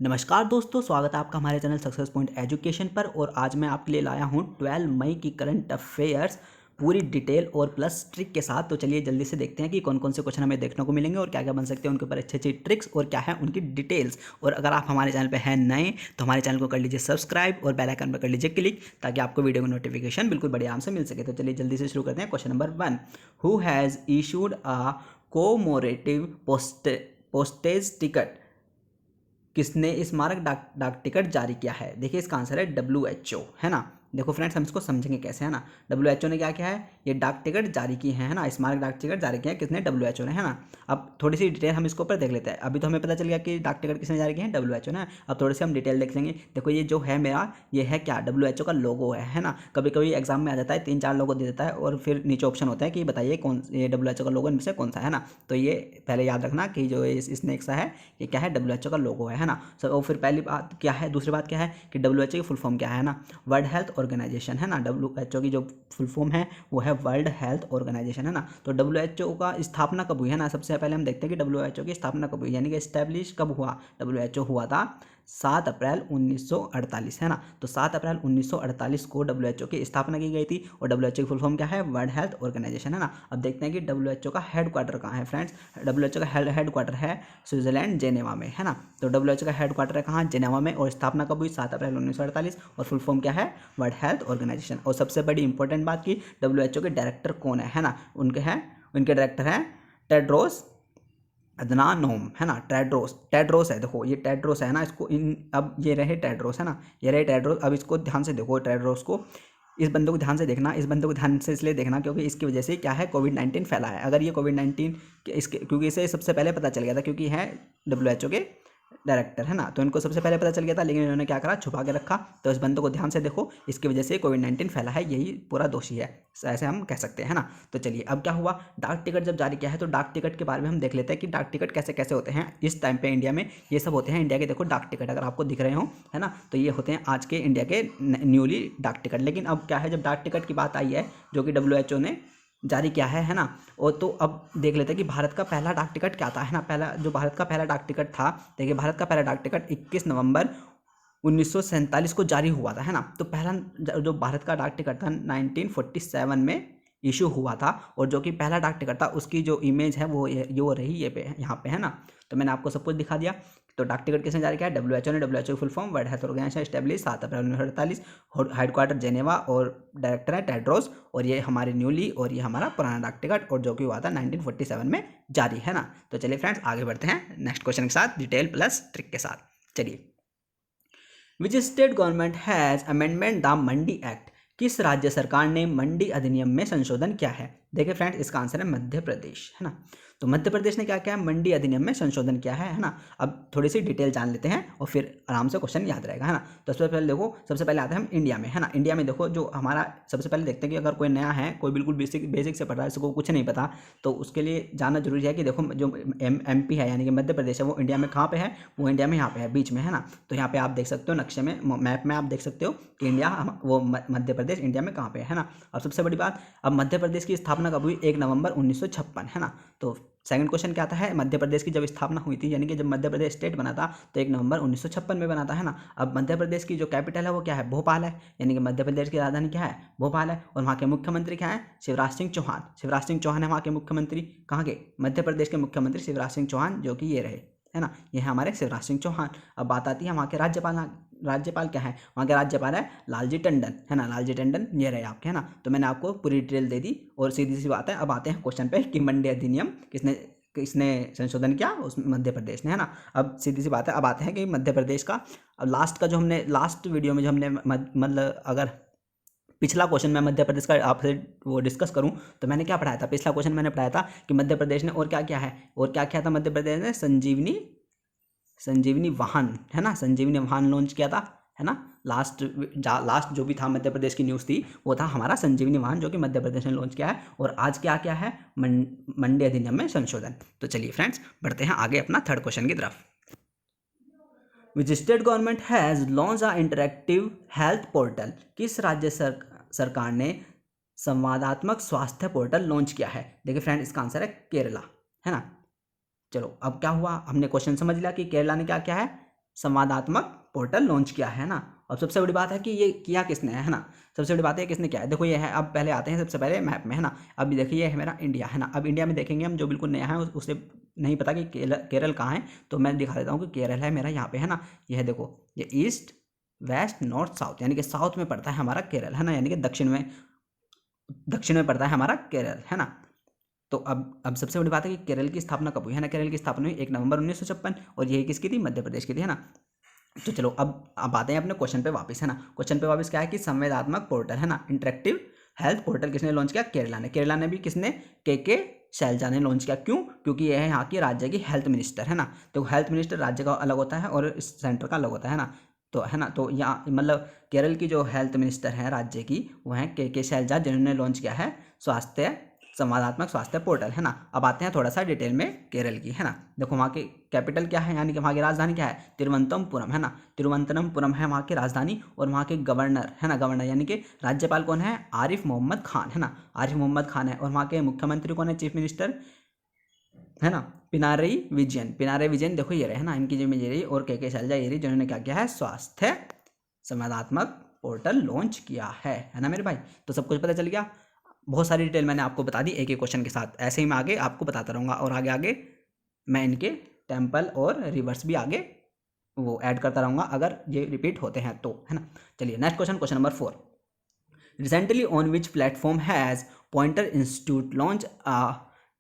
नमस्कार दोस्तों, स्वागत है आपका हमारे चैनल सक्सेस पॉइंट एजुकेशन पर। और आज मैं आपके लिए लाया हूं 12 मई की करंट अफेयर्स पूरी डिटेल और प्लस ट्रिक के साथ। तो चलिए जल्दी से देखते हैं कि कौन कौन से क्वेश्चन हमें देखने को मिलेंगे और क्या क्या बन सकते हैं उनके ऊपर अच्छी अच्छी ट्रिक्स और क्या है उनकी डिटेल्स। और अगर आप हमारे चैनल पर हैं नए तो हमारे चैनल को कर लीजिए सब्सक्राइब और बेल आइकन पर कर लीजिए क्लिक, ताकि आपको वीडियो की नोटिफिकेशन बिल्कुल बड़े आराम से मिल सके। तो चलिए जल्दी से शुरू करते हैं। Question number 1, who has issued a commemorative postage ticket, किसने स्मारक डाक टिकट जारी किया है? देखिए इसका आंसर है WHO, है ना। देखो फ्रेंड्स, हम इसको समझेंगे कैसे, है ना। WHO ने क्या किया है, ये डाक टिकट जारी की है ना, स्मारक डाक टिकट जारी किया है किसने? WHO ने, है ना। अब थोड़ी सी डिटेल हम इसके ऊपर देख लेते हैं। अभी तो हमें पता चल गया कि डाक टिकट किसने जारी किया है, WHO ने। अब थोड़ी सी हम डिटेल देख लेंगे। देखो ये जो है मेरा, ये है क्या, WHO का लोगो है ना। कभी कभी एग्जाम में आ जाता है, 3-4 लोगो दे देता है और फिर नीचे ऑप्शन होता है कि बताइए कौन ये WHO का लोगो इनमें से कौन सा है ना। तो ये पहले याद रखना कि जो स्नेक सा है ये क्या है, WHO का लोगो है ना। और फिर पहली बात क्या है, दूसरी बात क्या है कि WHO की फुल फॉर्म क्या है ना, वर्ल्ड हेल्थ ऑर्गेनाइजेशन, है ना। WHO की जो फुल फॉर्म है वो है वर्ल्ड हेल्थ ऑर्गेनाइजेशन, है ना। तो WHO का स्थापना कब हुई, है ना। सबसे पहले हम देखते हैं कि WHO की स्थापना कब हुई, यानी कि एस्टेब्लिश कब हुआ। WHO हुआ था 7 अप्रैल 1948, है ना। तो 7 अप्रैल 1948 को WHO की स्थापना की गई थी। और WHO की फुल फॉर्म क्या है, वर्ल्ड हेल्थ ऑर्गेनाइजेशन, है ना। अब देखते हैं कि WHO का हेड क्वार्टर कहाँ है फ्रेंड्स। WHO का हेड क्वार्टर है स्विट्जरलैंड जेनेवा में, है ना। तो WHO का हेड क्वार्टर है कहाँ, जेनेवा में। और स्थापना कब हुई, 7 अप्रैल 1948। और फुल फॉर्म क्या है, वर्ल्ड हेल्थ ऑर्गेनाइजेशन। और सबसे बड़ी इंपॉर्टेंट बात की WHO के डायरेक्टर कौन है ना, उनके डायरेक्टर हैं टेड्रोस अदनानोम, है ना। टेड्रोस है, देखो ये टेड्रोस है ना। इसको अब ये रहे टेड्रोस, है ना, ये रहे टेड्रोस। अब इसको ध्यान से देखो, टेड्रोस को, इस बंदे को ध्यान से देखना। इस बंदे को ध्यान से इसलिए देखना क्योंकि इसकी वजह से क्या है, कोविड-19 फैला है। अगर ये कोविड-19 इसके, क्योंकि इसे सबसे पहले पता चल गया था, क्योंकि है WHO के डायरेक्टर, है ना। तो इनको सबसे पहले पता चल गया था, लेकिन इन्होंने क्या करा, छुपा के रखा। तो इस बंदे को ध्यान से देखो, इसकी वजह से कोविड-19 फैला है, यही पूरा दोषी है, ऐसे हम कह सकते हैं, है ना। तो चलिए अब क्या हुआ, डाक टिकट जब जारी किया है तो डाक टिकट के बारे में हम देख लेते हैं कि डाक टिकट कैसे कैसे होते हैं इस टाइम पे इंडिया में। ये सब होते हैं इंडिया के, देखो डाक टिकट अगर आपको दिख रहे हो, है ना। तो ये होते हैं आज के इंडिया के न्यूली डाक टिकट। लेकिन अब क्या है, जब डाक टिकट की बात आई है जो कि WHO ने जारी किया है ना। और तो अब देख लेते हैं कि भारत का पहला डाक टिकट क्या था, है ना। पहला जो भारत का पहला डाक टिकट था, देखिए भारत का पहला डाक टिकट 21 नवंबर 1947 को जारी हुआ था, है ना। तो पहला जो भारत का डाक टिकट था 1947 में इशू हुआ था। और जो कि पहला डाक टिकट था उसकी जो इमेज है वो रही ये पे यहाँ पे, है ना। तो मैंने आपको सब कुछ दिखा दिया। तो डाक टिकट किसने जारी किया, WHO ने। WHO की full form world health organisation, establish 7 April 1948, headquarter Geneva और डायरेक्टर है टेड्रोस। और ये हमारे न्यूली और ये हमारा पुराना डाक टिकट, और जो कि हुआ था 1947 में जारी, है ना। तो चलिए फ्रेंड्स आगे बढ़ते हैं नेक्स्ट क्वेश्चन के साथ, डिटेल प्लस ट्रिक के साथ। चलिए, which state government has amendment the Mandi act, किस राज्य सरकार ने मंडी अधिनियम में संशोधन किया है? देखिए फ्रेंड्स, इसका आंसर है मध्य प्रदेश, है ना। तो मध्य प्रदेश ने क्या किया है, मंडी अधिनियम में संशोधन किया है ना। अब थोड़ी सी डिटेल जान लेते हैं और फिर आराम से क्वेश्चन याद रहेगा, है ना। तो सबसे पहले देखो, सबसे पहले आते हैं हम इंडिया में, है ना। इंडिया में देखो जो हमारा, सबसे पहले देखते हैं कि अगर कोई नया है, कोई बिल्कुल बेसिक से पढ़ रहा है, इसको कुछ नहीं पता, तो उसके लिए जानना जरूरी है कि देखो जो MP है यानी कि मध्य प्रदेश है, वो इंडिया में कहाँ पे है, वो इंडिया में यहाँ पे है, बीच में, है ना। तो यहाँ पे आप देख सकते हो नक्शे में, मैप में आप देख सकते हो कि इंडिया, वो मध्य प्रदेश इंडिया में कहाँ पे है ना। अब सबसे बड़ी बात, अब मध्य प्रदेश की स्थापना कब हुई, 1 नवंबर 1956, है ना। तो सेकंड क्वेश्चन क्या आता है, मध्य प्रदेश की जब स्थापना हुई थी, यानी कि जब मध्य प्रदेश स्टेट बना था तो 1 नवंबर 1956 में बना था, है ना। अब मध्य प्रदेश की जो कैपिटल है वो क्या है, भोपाल है, यानी कि मध्य प्रदेश की राजधानी क्या है, भोपाल है। और वहाँ के मुख्यमंत्री क्या है, शिवराज सिंह चौहान। शिवराज सिंह चौहान है वहाँ के मुख्यमंत्री, कहाँ के, मध्य प्रदेश के मुख्यमंत्री शिवराज सिंह चौहान, जो कि ये रहे, है ना, ये है हमारे शिवराज सिंह चौहान। अब बात आती है वहाँ के राज्यपाल क्या है, वहाँ के राज्यपाल है लालजी टंडन, है ना। लालजी टंडन ये रहे आपके, है ना। तो मैंने आपको पूरी डिटेल दे दी और सीधी सी बात है। अब आते हैं क्वेश्चन पे कि मंडी अधिनियम किसने संशोधन किया, उस मध्य प्रदेश ने, है ना। अब सीधी सी बात है, अब आते हैं कि मध्य प्रदेश का, अब लास्ट का जो हमने लास्ट वीडियो में जो हमने मतलब अगर पिछला क्वेश्चन मैं मध्य प्रदेश का आपसे वो डिस्कस करूं तो मैंने क्या पढ़ाया था, पिछला क्वेश्चन मैंने पढ़ाया था कि मध्य प्रदेश ने और क्या किया है, और क्या किया था मध्य प्रदेश ने, संजीवनी वाहन, है ना, संजीवनी वाहन लॉन्च किया था, है ना। लास्ट जो भी था मध्य प्रदेश की न्यूज़ थी वो था हमारा संजीवनी वाहन, जो कि मध्य प्रदेश ने लॉन्च किया है। और आज क्या क्या है, मंडी अधिनियम में संशोधन। तो चलिए फ्रेंड्स बढ़ते हैं आगे अपना थर्ड क्वेश्चन की तरफ। Which state government has launch a interactive health portal, किस राज्य सरकार ने संवादात्मक स्वास्थ्य पोर्टल लॉन्च किया है? देखिए फ्रेंड, इसका आंसर है केरला, है ना। चलो अब क्या हुआ, हमने क्वेश्चन समझ लिया कि केरला ने क्या किया है, संवादात्मक पोर्टल लॉन्च किया है ना। अब सबसे बड़ी बात है कि ये किया किसने है ना, सबसे बड़ी बात है किसने किया है। देखो ये है, अब पहले आते हैं सबसे पहले मैप में है ना। अब देखिए ये है मेरा इंडिया है ना। अब इंडिया में देखेंगे हम, जो बिल्कुल नया है उसे नहीं पता कि केरल कहाँ है, तो मैं दिखा देता हूँ कि केरल है मेरा यहाँ पे है ना। ये है देखो, ये ईस्ट वेस्ट नॉर्थ साउथ, यानी कि साउथ में पड़ता है हमारा केरल है ना, यानी कि दक्षिण में पड़ता है हमारा केरल है ना। तो अब सबसे बड़ी बात है कि केरल की स्थापना कब हुई है ना। केरल की स्थापना हुई 1 नवंबर 1956, और यही किसकी थी, मध्य प्रदेश की थी है ना। तो चलो अब आते हैं अपने क्वेश्चन पे वापस है ना। क्वेश्चन पे वापस क्या है कि संवेदात्मक पोर्टल है ना, इंटरेक्टिव हेल्थ पोर्टल किसने लॉन्च किया, केरला ने भी किसने, के शैलजा ने लॉन्च किया। क्यों, क्योंकि यह है यहाँ की राज्य की हेल्थ मिनिस्टर है ना। तो हेल्थ मिनिस्टर राज्य का अलग होता है और सेंटर का अलग होता है ना। तो है ना, तो यहाँ मतलब केरल की जो हेल्थ मिनिस्टर है राज्य की, वो है के शैलजा, जिन्होंने लॉन्च किया है संवादात्मक स्वास्थ्य पोर्टल है ना। अब आते हैं थोड़ा सा डिटेल में केरल की है ना। देखो वहाँ की कैपिटल क्या है, यानी कि वहाँ की राजधानी क्या है, तिरुवनंतपुरम है ना। तिरुवनंतपुरम है वहाँ की राजधानी, और वहाँ के गवर्नर है ना, गवर्नर यानी कि राज्यपाल कौन है, आरिफ मोहम्मद खान है ना, आरिफ मोहम्मद खान है। और वहाँ के मुख्यमंत्री कौन है, चीफ मिनिस्टर है ना, पिनाराई विजयन देखो ये रहे है ना, इनकी जिम्मेदारी ये रही। और के शैलजा ये रही, जिन्होंने क्या किया है, स्वास्थ्य संवादात्मक पोर्टल लॉन्च किया है ना मेरे भाई। तो सब कुछ पता चल गया, बहुत सारी डिटेल मैंने आपको बता दी एक एक क्वेश्चन के साथ। ऐसे ही मैं आगे आपको बताता रहूँगा, और आगे आगे मैं इनके टेम्पल और रिवर्स भी आगे वो ऐड करता रहूँगा अगर ये रिपीट होते हैं तो, है ना। चलिए next question, question number 4। Recently on which platform has Poynter Institute launch a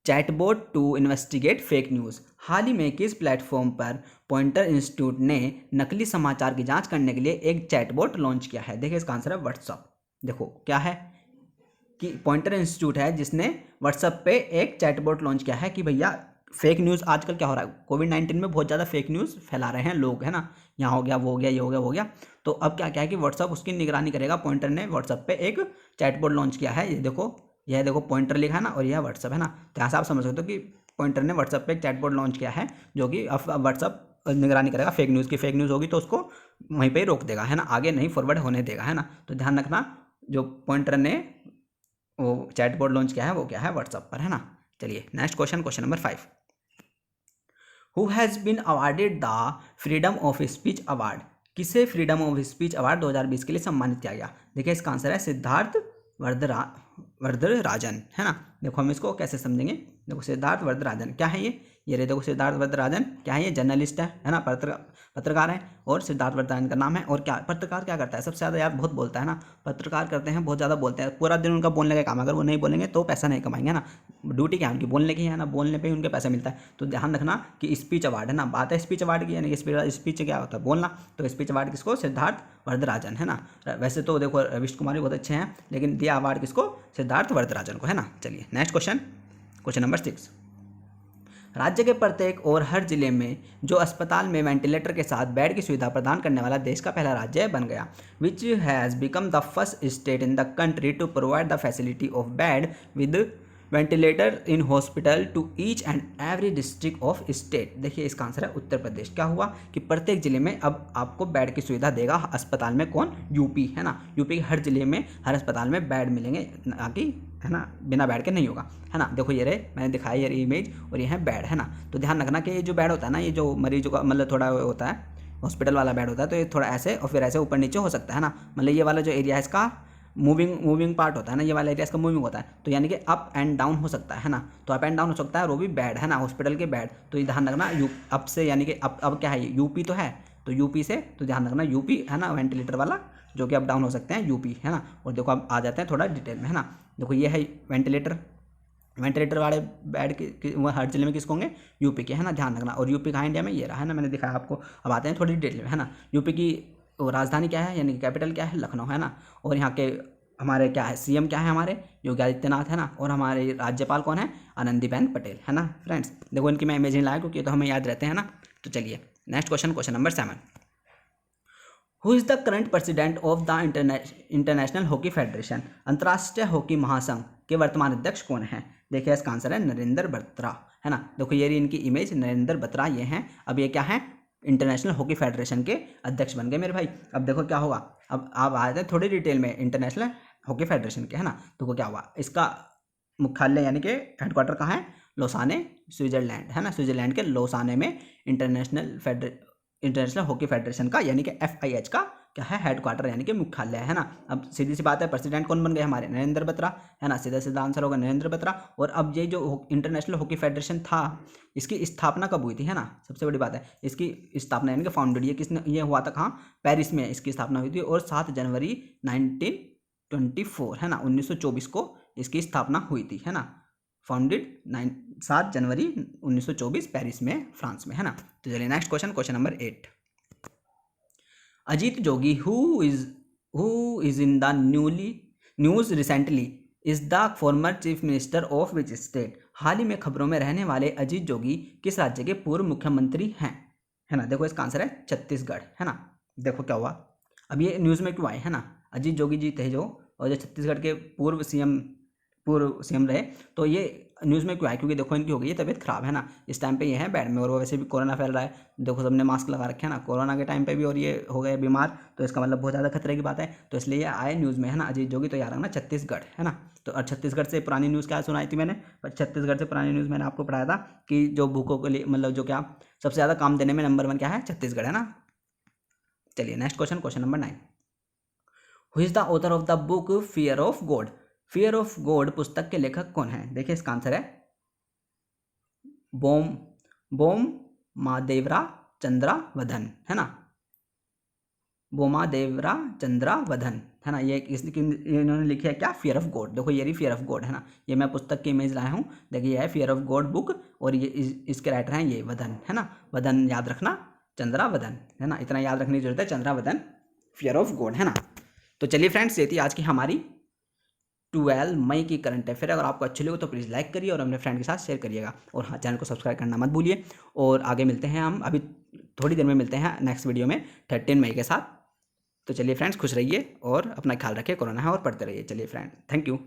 chatbot to investigate fake news. हाल ही में किस प्लेटफॉर्म पर पॉइंटर इंस्टीट्यूट ने नकली समाचार की जांच करने के लिए एक चैटबॉट लॉन्च किया है। देखिए इसका आंसर है व्हाट्सअप। देखो क्या है कि पॉइंटर इंस्टीट्यूट है जिसने व्हाट्सएप पे एक चैटबॉट लॉन्च किया है कि भैया फेक न्यूज़, आजकल क्या हो रहा है, कोविड-19 में बहुत ज़्यादा फेक न्यूज़ फैला रहे हैं लोग है ना, यहाँ हो गया वो हो गया ये हो गया वो हो गया। तो अब क्या क्या है कि व्हाट्सएप उसकी निगरानी करेगा। पॉइंटर ने व्हाट्सएप पे एक चैटबॉट लॉन्च किया है, ये देखो, यह देखो पॉइंटर लिखा है ना, और यह व्हाट्सएप है ना। तो यहाँ से आप समझ सकते हो कि पॉइंटर ने व्हाट्सएप पे एक चैटबॉट लॉन्च किया है, जो कि अब व्हाट्सएप निगरानी करेगा फेक न्यूज़ की। फेक न्यूज़ होगी तो उसको वहीं पर ही रोक देगा है ना, आगे नहीं फॉरवर्ड होने देगा है ना। तो ध्यान रखना, जो पॉइंटर ने वो चैटबॉट लॉन्च किया है वो क्या है, व्हाट्सएप पर है ना। चलिए next question, question number 5। Who has been awarded the freedom of speech award. किसे फ्रीडम ऑफ स्पीच अवार्ड 2020 के लिए सम्मानित किया गया। देखिए इसका आंसर है सिद्धार्थ वरदराजन है ना। देखो हम इसको कैसे समझेंगे, देखो सिद्धार्थ वरदराजन क्या है ये रहे देखो सिद्धार्थ वरदराजन क्या है, ये जर्नलिस्ट है ना, पत्रकार है। और सिद्धार्थ वरदराजन का नाम है। और क्या पत्रकार क्या करता है, सबसे ज़्यादा यार बहुत बोलता है ना, पत्रकार करते हैं बहुत ज़्यादा बोलते हैं, पूरा दिन उनका बोलने का काम है, अगर वो नहीं बोलेंगे तो पैसा नहीं कमाएंगे ना। ड्यूटी क्या है उनकी, बोलने की है ना, बोलने पे ही उनके पैसा मिलता है। तो ध्यान रखना कि स्पीच अवार्ड है ना, बात है स्पीच अवार्ड की, यानी कि स्पीच क्या होता है, बोलना। तो स्पीच अवार्ड किसको, सिद्धार्थ वरदराजन है ना। वैसे तो देखो रविश कुमार भी बहुत अच्छे हैं, लेकिन दिया अवार्ड किसको, सिद्धार्थ वरदराजन को है ना। चलिए नेक्स्ट क्वेश्चन, क्वेश्चन नंबर 6। राज्य के प्रत्येक और हर जिले में जो अस्पताल में वेंटिलेटर के साथ बेड की सुविधा प्रदान करने वाला देश का पहला राज्य बन गया। Which has become the first state in the country to provide the facility of bed with ventilator in hospital to each and every district of state. देखिए इसका आंसर है उत्तर प्रदेश। क्या हुआ कि प्रत्येक जिले में अब आपको बेड की सुविधा देगा अस्पताल में, कौन, यूपी है ना। यूपी के हर जिले में हर अस्पताल में बेड मिलेंगे, ना कि है ना बिना बेड के नहीं होगा है ना। देखो ये रहे, मैंने दिखाया ये इमेज, और ये है बेड है ना। तो ध्यान रखना कि ये जो बेड होता है ना, ये जो मरीजों का मतलब थोड़ा होता है, हॉस्पिटल वाला बेड होता है, तो ये थोड़ा ऐसे और फिर ऐसे ऊपर नीचे हो सकता है ना। मतलब ये वाला जो एरिया है इसका मूविंग पार्ट होता है ना, ये वाला एरिया इसका मूविंग होता है, तो यानी कि अप एंड डाउन हो सकता है ना। तो अप एंड डाउन हो सकता है, और वो भी बेड है ना, हॉस्पिटल के बेड। तो ये ध्यान रखना, अप से यानी कि अब क्या है, ये यूपी तो है, तो यूपी से, तो ध्यान रखना यूपी है ना, वेंटिलेटर वाला जो कि अप डाउन हो सकते हैं, यूपी है ना। और देखो अब आ जाते हैं थोड़ा डिटेल में है ना। देखो ये है वेंटिलेटर वाले बेड वो हर जिले में किसको होंगे, यूपी के है ना, ध्यान रखना। और यूपी कहाँ इंडिया में, ये रहा है ना, मैंने दिखाया आपको। अब आते हैं थोड़ी डिटेल में है ना। यूपी की राजधानी क्या है, यानी कि कैपिटल क्या है, लखनऊ है ना। और यहाँ के हमारे क्या है, सीएम क्या है हमारे, योगी आदित्यनाथ है ना। और हमारे राज्यपाल कौन है, आनंदीबेन पटेल है ना। फ्रेंड्स देखो इनकी मैं इमेज नहीं लाया क्योंकि तो हमें याद रहते हैं ना। तो चलिए next question, question number 7। Who is the current president of the international hockey federation. अंतर्राष्ट्रीय हॉकी महासंघ के वर्तमान अध्यक्ष कौन है। देखिए इसका आंसर है नरेंद्र बत्रा है ना। देखो ये रही इनकी इमेज, नरेंद्र बत्रा ये हैं। अब ये क्या है, इंटरनेशनल हॉकी फेडरेशन के अध्यक्ष बन गए मेरे भाई। अब देखो क्या होगा, अब आप आ जाते हैं थोड़ी डिटेल में इंटरनेशनल हॉकी फेडरेशन के है ना। तो क्या हुआ, इसका मुख्यालय यानी कि हेडक्वार्टर कहाँ है, लोसाने, स्विट्जरलैंड है ना। स्विट्जरलैंड के लोसाने में इंटरनेशनल इंटरनेशनल हॉकी फेडरेशन का यानी कि FIH का क्या है, हेडक्वार्टर यानी कि मुख्यालय है ना। अब सीधी सी बात है, प्रेसिडेंट कौन बन गए हमारे, नरेंद्र बत्रा है ना, सीधा सीधा आंसर होगा नरेंद्र बत्रा। और अब ये जो इंटरनेशनल हॉकी फेडरेशन था, इसकी स्थापना कब हुई थी है ना, सबसे बड़ी बात है इसकी स्थापना यानी कि फाउंडेड ये किसने, ये हुआ था कहाँ, पेरिस में इसकी स्थापना हुई थी और 7 जनवरी 1924 है ना, 1924 को इसकी स्थापना हुई थी है ना, फाउंडेड 7 जनवरी 1924 पेरिस में, फ्रांस में है ना। तो चलिए next question, question number 8। Ajit Jogi who is in the news recently is the former chief minister of which state. हाल ही में खबरों में रहने वाले अजीत जोगी किस राज्य के पूर्व मुख्यमंत्री हैं, है ना। देखो इसका आंसर है छत्तीसगढ़ है ना। देखो क्या हुआ, अब ये न्यूज़ में क्यों आए है ना, अजीत जोगी जी थे जो, और जो छत्तीसगढ़ के पूर्व सीएम रहे, तो ये न्यूज़ में क्यों आए, क्योंकि देखो इनकी हो गई है तबीयत खराब है ना, इस टाइम पे ये है बेड में, और वो वैसे भी कोरोना फैल रहा है, देखो सबने मास्क लगा रखे है ना कोरोना के टाइम पे भी, और ये हो गए बीमार, तो इसका मतलब बहुत ज़्यादा खतरे की बात है, तो इसलिए ये आए न्यूज़ में है ना अजीत जोगी। तो याद रखना छत्तीसगढ़ है ना। तो और छत्तीसगढ़ से पुरानी न्यूज़ क्या सुनाई थी मैंने, पर छत्तीसगढ़ से पुरानी न्यूज़ मैंने आपको पढ़ाया था कि जो भूखों के लिए मतलब जो क्या सबसे ज़्यादा काम देने में नंबर 1 क्या है, छत्तीसगढ़ है ना। चलिए next question, question number 9। Who is the author of the book fear of God. Fear of God पुस्तक के लेखक कौन है, देखिए इसका आंसर है बोम महादेवरा चंद्रावधन है ना, बोमादेवरा चंद्रावधन है ना। ये इन्होंने लिखी है क्या, फियर ऑफ गॉड। देखो ये रही फियर ऑफ गॉड है ना, ये मैं पुस्तक की इमेज लाया हूँ, देखिए ये है फियर ऑफ गॉड बुक, और ये इसके राइटर हैं ये वधन है ना, वधन याद रखना, चंद्रावधन है ना, इतना याद रखने की जरूरत है, चंद्रावधन फियर ऑफ गॉड है ना। तो चलिए फ्रेंड्स, ये थी आज की हमारी 12 मई की करंट अफेयर। अगर आपको अच्छी लगे तो प्लीज़ लाइक करिए और अपने फ्रेंड के साथ शेयर करिएगा, और हाँ चैनल को सब्सक्राइब करना मत भूलिए। और आगे मिलते हैं हम, अभी थोड़ी देर में मिलते हैं नेक्स्ट वीडियो में 13 मई के साथ। तो चलिए फ्रेंड्स, खुश रहिए और अपना ख्याल रखिए, कोरोना है और पढ़ते रहिए। चलिए फ्रेंड, थैंक यू।